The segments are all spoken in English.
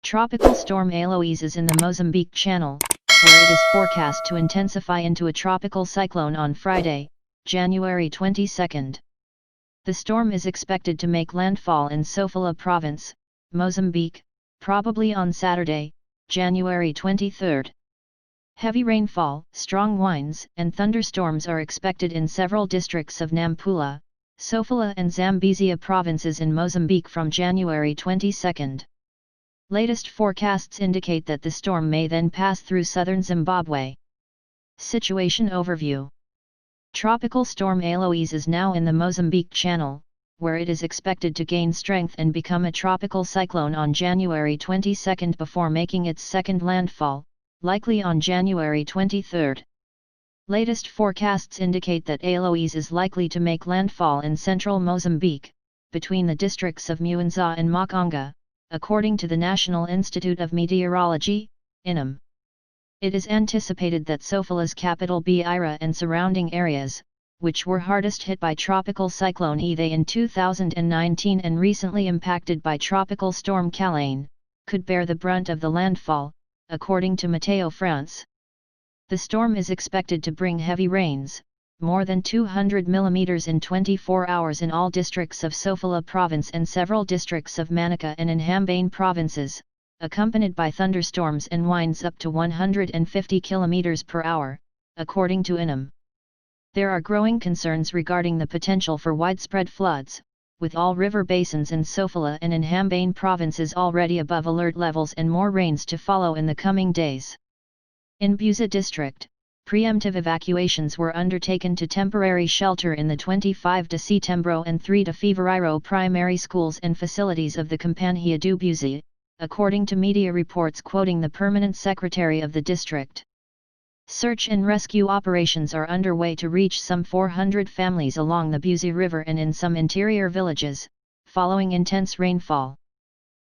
Tropical Storm Eloise is in the Mozambique Channel, where it is forecast to intensify into a tropical cyclone on Friday, January 22. The storm is expected to make landfall in Sofala Province, Mozambique, probably on Saturday, January 23. Heavy rainfall, strong winds, and thunderstorms are expected in several districts of Nampula, Sofala and Zambezia provinces in Mozambique from January 22. Latest forecasts indicate that the storm may then pass through southern Zimbabwe. Situation overview. Tropical Storm Eloise is now in the Mozambique Channel, where it is expected to gain strength and become a tropical cyclone on January 22 before making its second landfall, likely on January 23. Latest forecasts indicate that Eloise is likely to make landfall in central Mozambique, between the districts of Mwanza and Makanga, according to the National Institute of Meteorology, INM. It is anticipated that Sofala's capital Beira and surrounding areas, which were hardest hit by Tropical Cyclone Eve in 2019 and recently impacted by Tropical Storm Calaine, could bear the brunt of the landfall, according to Meteo France. The storm is expected to bring heavy rains, more than 200 mm in 24 hours in all districts of Sofala province and several districts of Manaka and Inhambane provinces, accompanied by thunderstorms and winds up to 150 km per hour, according to INM. There are growing concerns regarding the potential for widespread floods, with all river basins in Sofala and Inhambane provinces already above alert levels and more rains to follow in the coming days. In Buza district, preemptive evacuations were undertaken to temporary shelter in the 25 de Setembro and 3 de Fevereiro primary schools and facilities of the Companhia do Buza, according to media reports quoting the permanent secretary of the district. Search and rescue operations are underway to reach some 400 families along the Buza River and in some interior villages, following intense rainfall.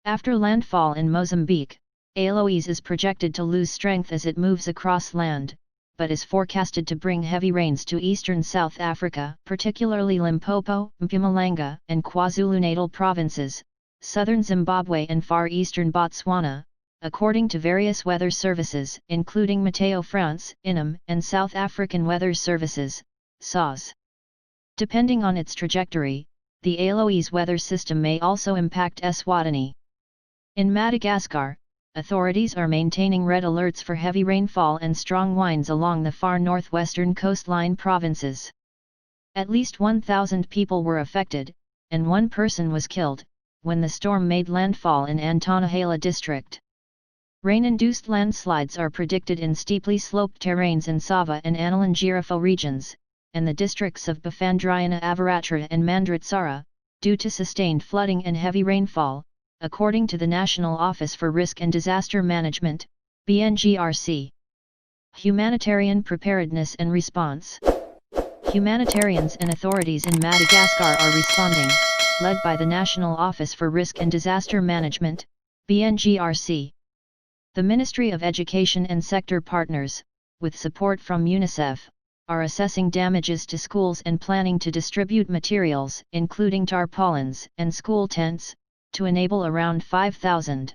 After landfall in Mozambique, Eloise is projected to lose strength as it moves across land, but is forecasted to bring heavy rains to eastern South Africa, particularly Limpopo, Mpumalanga, and KwaZulu-Natal provinces, southern Zimbabwe and far eastern Botswana, according to various weather services, including Meteo France, INM, and South African Weather Services, SAWS. Depending on its trajectory, the Eloise weather system may also impact Eswatini. In Madagascar, authorities are maintaining red alerts for heavy rainfall and strong winds along the far northwestern coastline provinces. At least 1,000 people were affected, and one person was killed, when the storm made landfall in Antonahela district. Rain-induced landslides are predicted in steeply sloped terrains in Sava and Analingirifo regions, and the districts of Bafandriana Avaratra and Mandritsara, due to sustained flooding and heavy rainfall, according to the National Office for Risk and Disaster Management, Bngrc. Humanitarian Preparedness and Response. Humanitarians and authorities in Madagascar are responding, led by the National Office for Risk and Disaster Management, Bngrc. The Ministry of Education and sector partners, with support from UNICEF, are assessing damages to schools and planning to distribute materials, including tarpaulins and school tents, to enable around 5,000